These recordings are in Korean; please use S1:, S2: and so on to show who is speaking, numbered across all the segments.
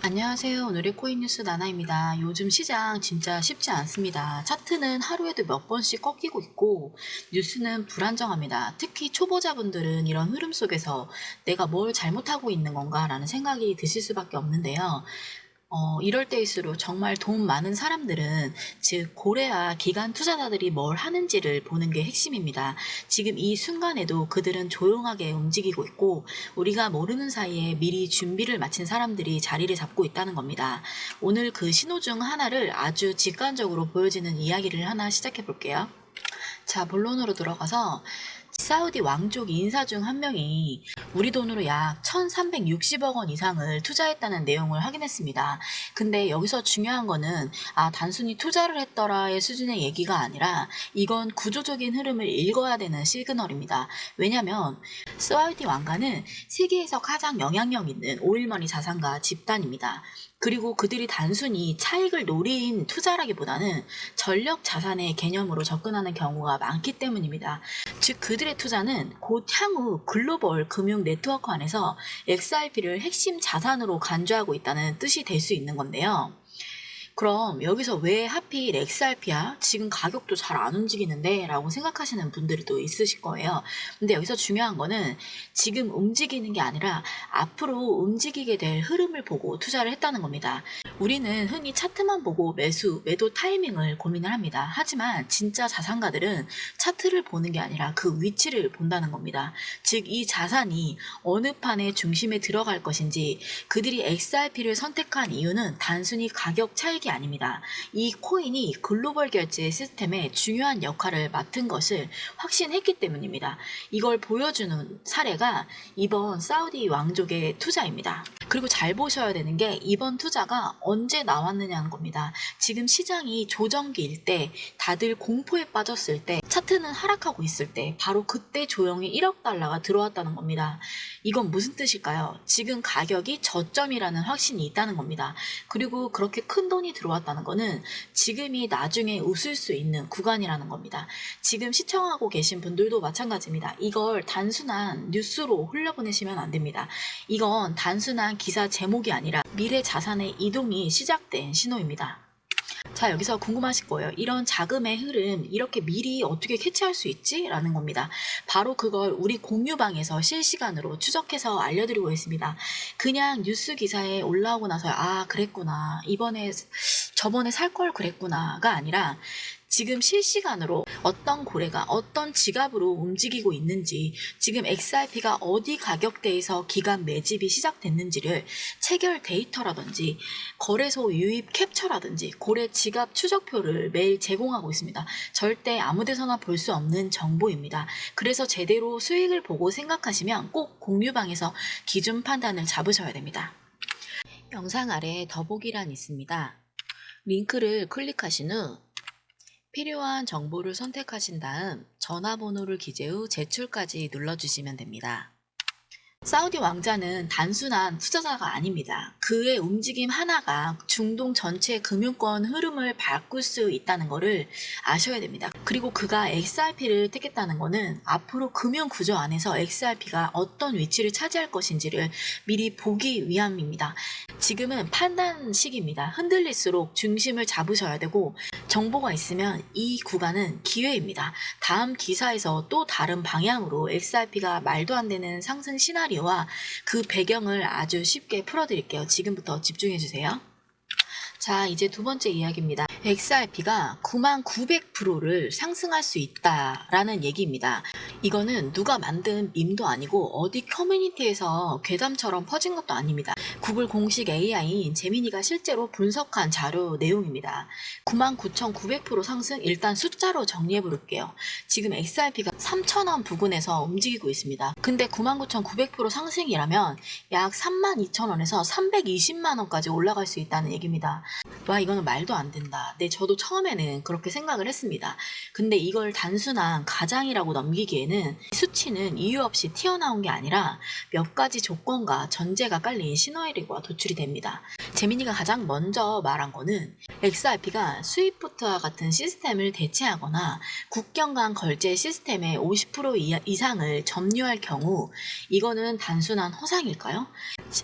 S1: 안녕하세요. 오늘의 코인 뉴스 나나입니다. 요즘 시장 진짜 쉽지 않습니다. 차트는 하루에도 몇 번씩 꺾이고 있고 뉴스는 불안정합니다. 특히 초보자분들은 이런 흐름 속에서 내가 뭘 잘못하고 있는 건가라는 생각이 드실 수밖에 없는데요. 이럴 때일수록 정말 돈 많은 사람들은, 즉 고래와 기관 투자자들이 뭘 하는지를 보는 게 핵심입니다. 지금 이 순간에도 그들은 조용하게 움직이고 있고 우리가 모르는 사이에 미리 준비를 마친 사람들이 자리를 잡고 있다는 겁니다. 오늘 그 신호 중 하나를 아주 직관적으로 보여지는 이야기를 하나 시작해 볼게요. 자, 본론으로 들어가서 사우디 왕족 인사 중 한 명이 우리 돈으로 약 1360억 원 이상을 투자했다는 내용을 확인했습니다. 근데 여기서 중요한 거는 단순히 투자를 했더라의 수준의 얘기가 아니라 이건 구조적인 흐름을 읽어야 되는 시그널입니다. 왜냐면 사우디 왕가는 세계에서 가장 영향력 있는 오일머니 자산가 집단입니다. 그리고 그들이 단순히 차익을 노린 투자라기보다는 전력 자산의 개념으로 접근하는 경우가 많기 때문입니다. 즉 그들의 투자는 곧 향후 글로벌 금융 네트워크 안에서 XRP를 핵심 자산으로 간주하고 있다는 뜻이 될 수 있는 건데요. 그럼 여기서 왜 하필 XRP야? 지금 가격도 잘 안 움직이는데? 라고 생각하시는 분들이 또 있으실 거예요. 근데 여기서 중요한 거는 지금 움직이는 게 아니라 앞으로 움직이게 될 흐름을 보고 투자를 했다는 겁니다. 우리는 흔히 차트만 보고 매도 타이밍을 고민을 합니다. 하지만 진짜 자산가들은 차트를 보는 게 아니라 그 위치를 본다는 겁니다. 즉 이 자산이 어느 판의 중심에 들어갈 것인지, 그들이 XRP를 선택한 이유는 단순히 가격 차익이 아닙니다. 이 코인이 글로벌 결제 시스템에 중요한 역할을 맡은 것을 확신했기 때문입니다. 이걸 보여주는 사례가 이번 사우디 왕족의 투자입니다. 그리고 잘 보셔야 되는 게 이번 투자가 언제 나왔느냐는 겁니다. 지금 시장이 조정기일 때, 다들 공포에 빠졌을 때, 차트는 하락하고 있을 때, 바로 그때 조용히 1억 달러가 들어왔다는 겁니다. 이건 무슨 뜻일까요? 지금 가격이 저점이라는 확신이 있다는 겁니다. 그리고 그렇게 큰 돈이 들어왔다는 거는 지금이 나중에 웃을 수 있는 구간이라는 겁니다. 지금 시청하고 계신 분들도 마찬가지입니다. 이걸 단순한 뉴스로 흘려보내시면 안 됩니다. 이건 단순한 기사 제목이 아니라 미래 자산의 이동이 시작된 신호입니다. 자, 여기서 궁금하실 거예요. 이런 자금의 흐름 이렇게 미리 어떻게 캐치할 수 있지? 라는 겁니다. 바로 그걸 우리 공유방에서 실시간으로 추적해서 알려드리고 있습니다. 그냥 뉴스 기사에 올라오고 나서 그랬구나, 저번에 살 걸 그랬구나가 아니라 지금 실시간으로 어떤 고래가 어떤 지갑으로 움직이고 있는지, 지금 XRP가 어디 가격대에서 기간 매집이 시작됐는지를 체결 데이터라든지 거래소 유입 캡처라든지 고래 지갑 추적표를 매일 제공하고 있습니다. 절대 아무 데서나 볼 수 없는 정보입니다. 그래서 제대로 수익을 보고 생각하시면 꼭 공유방에서 기준 판단을 잡으셔야 됩니다. 영상 아래에 더보기란이 있습니다. 링크를 클릭하신 후 필요한 정보를 선택하신 다음 전화번호를 기재 후 제출까지 눌러주시면 됩니다. 사우디 왕자는 단순한 투자자가 아닙니다. 그의 움직임 하나가 중동 전체 금융권 흐름을 바꿀 수 있다는 것을 아셔야 됩니다. 그리고 그가 XRP를 택했다는 것은 앞으로 금융 구조 안에서 XRP가 어떤 위치를 차지할 것인지를 미리 보기 위함입니다. 지금은 판단 시기입니다. 흔들릴수록 중심을 잡으셔야 되고, 정보가 있으면 이 구간은 기회입니다. 다음 기사에서 또 다른 방향으로 XRP가 말도 안 되는 상승 시나리오와 그 배경을 아주 쉽게 풀어드릴게요. 지금부터 집중해주세요. 자, 이제 두 번째 이야기입니다. XRP가 99,900%를 상승할 수 있다라는 얘기입니다. 이거는 누가 만든 밈도 아니고 어디 커뮤니티에서 괴담처럼 퍼진 것도 아닙니다. 구글 공식 AI인 제미니가 실제로 분석한 자료 내용입니다. 99,900% 상승, 일단 숫자로 정리해 볼게요. 지금 XRP가 3,000원 부근에서 움직이고 있습니다. 근데 99,900% 상승이라면 약 32,000원에서 320만원까지 올라갈 수 있다는 얘기입니다. 와, 이거는 말도 안 된다. 네, 저도 처음에는 그렇게 생각을 했습니다. 근데 이걸 단순한 가장이라고 넘기기에는 수치는 이유 없이 튀어나온 게 아니라 몇 가지 조건과 전제가 깔린 시너리오가 도출이 됩니다. 제미니가 가장 먼저 말한 거는 XRP가 스위프트와 같은 시스템을 대체하거나 국경 간 결제 시스템의 50% 이상을 점유할 경우, 이거는 단순한 허상일까요?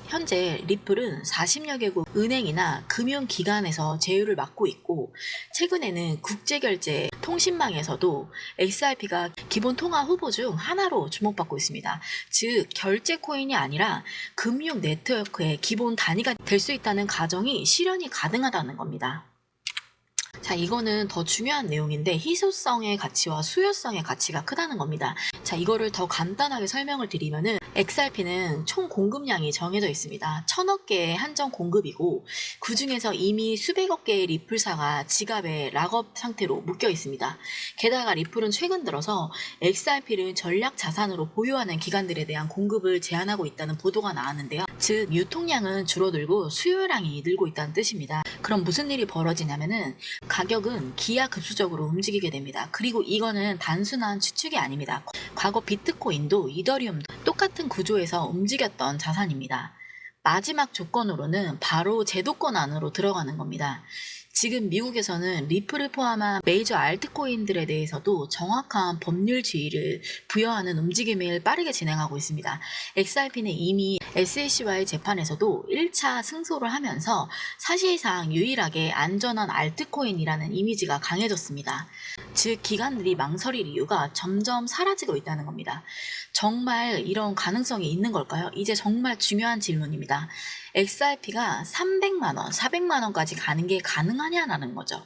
S1: 현재 리플은 40여 개국 은행이나 금융기관에서 제휴를 맡고 있고, 최근에는 국제결제 통신망에서도 XRP가 기본 통화 후보 중 하나로 주목받고 있습니다. 즉, 결제 코인이 아니라 금융 네트워크의 기본 단위가 될 수 있다는 가정이 실현이 가능하다는 겁니다. 자, 이거는 더 중요한 내용인데 희소성의 가치와 수요성의 가치가 크다는 겁니다. 자, 이거를 더 간단하게 설명을 드리면은 XRP는 총 공급량이 정해져 있습니다. 1000억 개의 한정 공급이고, 그 중에서 이미 수백억 개의 리플사가 지갑에 락업 상태로 묶여 있습니다. 게다가 리플은 최근 들어서 XRP를 전략 자산으로 보유하는 기관들에 대한 공급을 제한하고 있다는 보도가 나왔는데요. 즉, 유통량은 줄어들고 수요량이 늘고 있다는 뜻입니다. 그럼 무슨 일이 벌어지냐면은 가격은 기하급수적으로 움직이게 됩니다. 그리고 이거는 단순한 추측이 아닙니다. 과거 비트코인도 이더리움도 똑같은 구조에서 움직였던 자산입니다. 마지막 조건으로는 바로 제도권 안으로 들어가는 겁니다. 지금 미국에서는 리플을 포함한 메이저 알트코인들에 대해서도 정확한 법률 지위를 부여하는 움직임을 빠르게 진행하고 있습니다. XRP는 이미 SEC와의 재판에서도 1차 승소를 하면서 사실상 유일하게 안전한 알트코인이라는 이미지가 강해졌습니다. 즉, 기관들이 망설일 이유가 점점 사라지고 있다는 겁니다. 정말 이런 가능성이 있는 걸까요? 이제 정말 중요한 질문입니다. XRP가 300만원, 400만원까지 가는 게 가능하냐라는 거죠.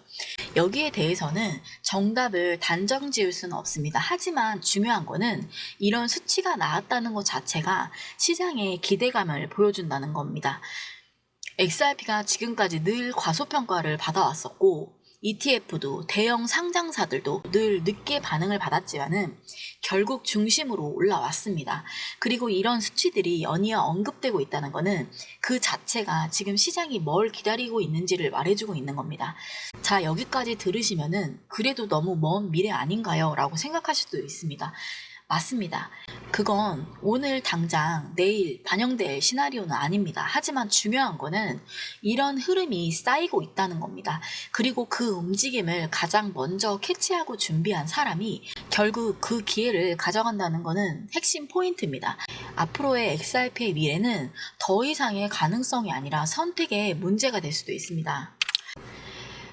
S1: 여기에 대해서는 정답을 단정 지을 수는 없습니다. 하지만 중요한 거는 이런 수치가 나왔다는 것 자체가 시장의 기대감을 보여준다는 겁니다. XRP가 지금까지 늘 과소평가를 받아왔었고, ETF도 대형 상장사들도 늘 늦게 반응을 받았지만은 결국 중심으로 올라왔습니다. 그리고 이런 수치들이 연이어 언급되고 있다는 것은 그 자체가 지금 시장이 뭘 기다리고 있는지를 말해주고 있는 겁니다. 자, 여기까지 들으시면은 그래도 너무 먼 미래 아닌가요? 라고 생각하실 수도 있습니다. 맞습니다. 그건 오늘 당장 내일 반영될 시나리오는 아닙니다. 하지만 중요한 거는 이런 흐름이 쌓이고 있다는 겁니다. 그리고 그 움직임을 가장 먼저 캐치하고 준비한 사람이 결국 그 기회를 가져간다는 거는 핵심 포인트입니다. 앞으로의 XRP의 미래는 더 이상의 가능성이 아니라 선택의 문제가 될 수도 있습니다.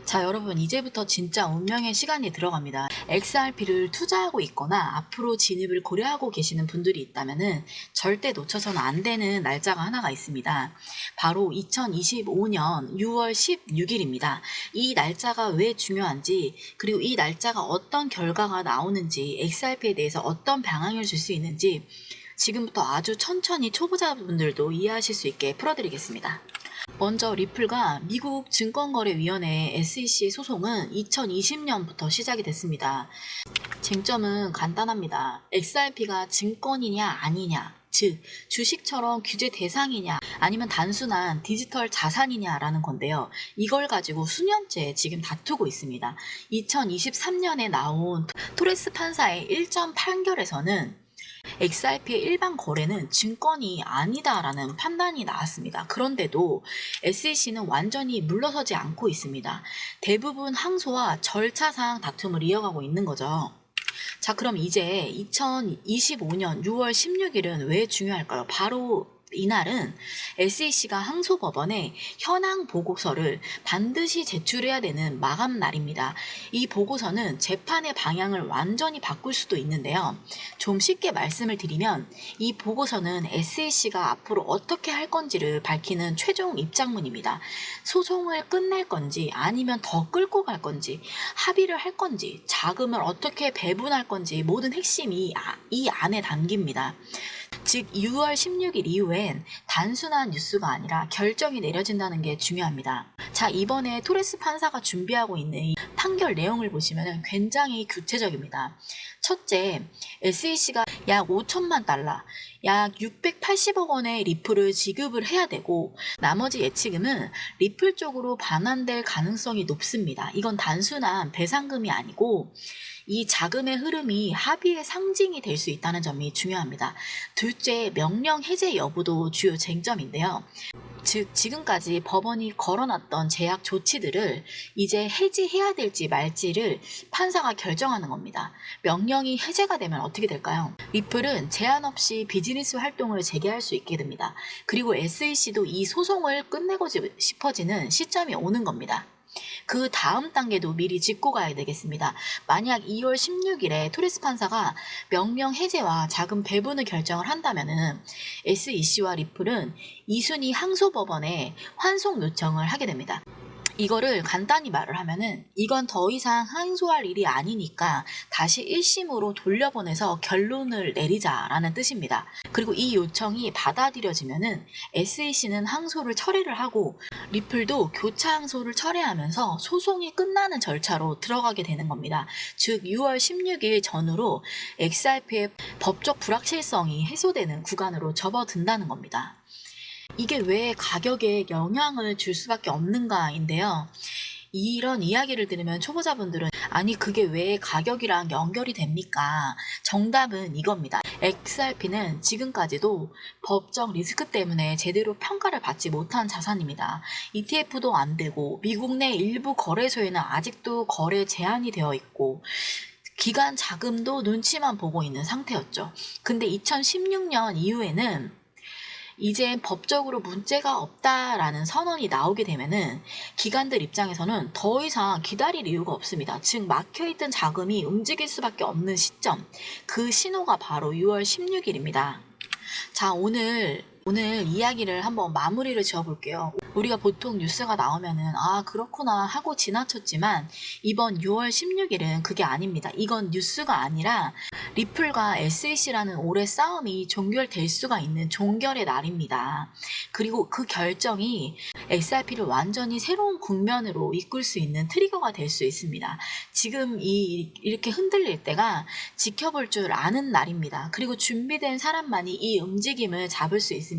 S1: 자, 여러분, 이제부터 진짜 운명의 시간이 들어갑니다. XRP를 투자하고 있거나 앞으로 진입을 고려하고 계시는 분들이 있다면은 절대 놓쳐서는 안 되는 날짜가 하나가 있습니다. 바로 2025년 6월 16일입니다. 이 날짜가 왜 중요한지, 그리고 이 날짜가 어떤 결과가 나오는지, XRP에 대해서 어떤 방향을 줄 수 있는지 지금부터 아주 천천히 초보자분들도 이해하실 수 있게 풀어드리겠습니다. 먼저 리플과 미국 증권거래위원회 SEC 소송은 2020년부터 시작이 됐습니다. 쟁점은 간단합니다. XRP가 증권이냐 아니냐, 즉 주식처럼 규제 대상이냐 아니면 단순한 디지털 자산이냐라는 건데요. 이걸 가지고 수년째 지금 다투고 있습니다. 2023년에 나온 토레스 판사의 1점 판결에서는 XRP의 일반 거래는 증권이 아니다라는 판단이 나왔습니다. 그런데도 SEC는 완전히 물러서지 않고 있습니다. 대부분 항소와 절차상 다툼을 이어가고 있는 거죠. 자, 그럼 이제 2025년 6월 16일은 왜 중요할까요? 바로 이날은 SEC가 항소법원에 현황 보고서를 반드시 제출해야 되는 마감 날입니다. 이 보고서는 재판의 방향을 완전히 바꿀 수도 있는데요. 좀 쉽게 말씀을 드리면 이 보고서는 SEC가 앞으로 어떻게 할 건지를 밝히는 최종 입장문입니다. 소송을 끝낼 건지 아니면 더 끌고 갈 건지, 합의를 할 건지, 자금을 어떻게 배분할 건지 모든 핵심이 이 안에 담깁니다. 즉 6월 16일 이후엔 단순한 뉴스가 아니라 결정이 내려진다는 게 중요합니다. 자, 이번에 토레스 판사가 준비하고 있는 이 판결 내용을 보시면 굉장히 구체적입니다. 첫째, SEC가 약 5천만 달러, 약 680억 원의 리플을 지급을 해야 되고 나머지 예치금은 리플 쪽으로 반환될 가능성이 높습니다. 이건 단순한 배상금이 아니고 이 자금의 흐름이 합의의 상징이 될 수 있다는 점이 중요합니다. 둘째, 명령 해제 여부도 주요 쟁점인데요. 즉 지금까지 법원이 걸어놨던 제약 조치들을 이제 해지해야 될지 말지를 판사가 결정하는 겁니다. 명령이 해제가 되면 어떻게 될까요? 리플은 제한 없이 비즈니스 활동을 재개할 수 있게 됩니다. 그리고 SEC도 이 소송을 끝내고 싶어지는 시점이 오는 겁니다. 그 다음 단계도 미리 짚고 가야 되겠습니다. 만약 2월 16일에 토레스 판사가 명령 해제와 자금 배분을 결정을 한다면은 SEC와 리플은 2순위 항소법원에 환송 요청을 하게 됩니다. 이거를 간단히 말을 하면은 이건 더 이상 항소할 일이 아니니까 다시 1심으로 돌려보내서 결론을 내리자라는 뜻입니다. 그리고 이 요청이 받아들여지면은 SEC는 항소를 철회를 하고 리플도 교차 항소를 철회하면서 소송이 끝나는 절차로 들어가게 되는 겁니다. 즉 6월 16일 전후로 XRP의 법적 불확실성이 해소되는 구간으로 접어든다는 겁니다. 이게 왜 가격에 영향을 줄 수밖에 없는가인데요. 이런 이야기를 들으면 초보자분들은 아니 그게 왜 가격이랑 연결이 됩니까? 정답은 이겁니다. XRP는 지금까지도 법적 리스크 때문에 제대로 평가를 받지 못한 자산입니다. ETF도 안 되고 미국 내 일부 거래소에는 아직도 거래 제한이 되어 있고 기관 자금도 눈치만 보고 있는 상태였죠. 근데 2016년 이후에는 이제 법적으로 문제가 없다라는 선언이 나오게 되면은 기관들 입장에서는 더 이상 기다릴 이유가 없습니다. 즉 막혀있던 자금이 움직일 수밖에 없는 시점, 그 신호가 바로 6월 16일입니다. 자, 오늘 이야기를 한번 마무리를 지어볼게요. 우리가 보통 뉴스가 나오면은 아 그렇구나 하고 지나쳤지만 이번 6월 16일은 그게 아닙니다. 이건 뉴스가 아니라 리플과 SEC라는 올해 싸움이 종결될 수가 있는 종결의 날입니다. 그리고 그 결정이 XRP를 완전히 새로운 국면으로 이끌 수 있는 트리거가 될 수 있습니다. 지금 이렇게 흔들릴 때가 지켜볼 줄 아는 날입니다. 그리고 준비된 사람만이 이 움직임을 잡을 수 있습니다.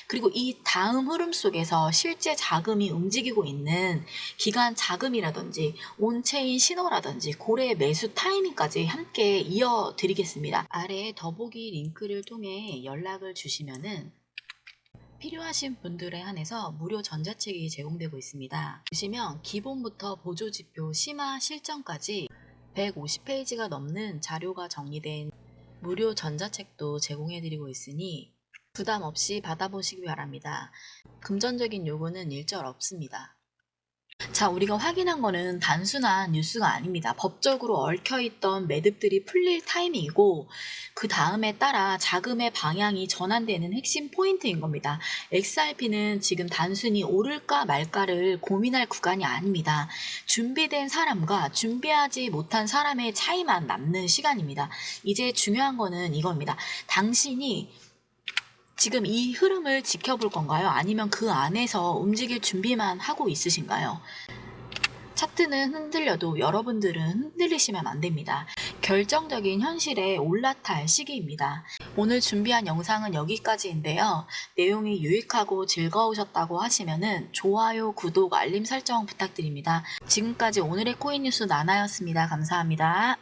S1: 그리고 이 다음 흐름 속에서 실제 자금이 움직이고 있는 기관 자금이라든지 온체인 신호라든지 고래 매수 타이밍까지 함께 이어드리겠습니다. 아래 더보기 링크를 통해 연락을 주시면은 필요하신 분들에 한해서 무료 전자책이 제공되고 있습니다. 보시면 기본부터 보조지표 심화 실전까지 150페이지가 넘는 자료가 정리된 무료 전자책도 제공해드리고 있으니 부담 없이 받아보시기 바랍니다. 금전적인 요구는 일절 없습니다. 자, 우리가 확인한 거는 단순한 뉴스가 아닙니다. 법적으로 얽혀있던 매듭들이 풀릴 타이밍이고 그 다음에 따라 자금의 방향이 전환되는 핵심 포인트인 겁니다. XRP는 지금 단순히 오를까 말까를 고민할 구간이 아닙니다. 준비된 사람과 준비하지 못한 사람의 차이만 남는 시간입니다. 이제 중요한 거는 이겁니다. 당신이 지금 이 흐름을 지켜볼 건가요? 아니면 그 안에서 움직일 준비만 하고 있으신가요? 차트는 흔들려도 여러분들은 흔들리시면 안 됩니다. 결정적인 현실에 올라탈 시기입니다. 오늘 준비한 영상은 여기까지인데요. 내용이 유익하고 즐거우셨다고 하시면은 좋아요, 구독, 알림 설정 부탁드립니다. 지금까지 오늘의 코인 뉴스 나나였습니다. 감사합니다.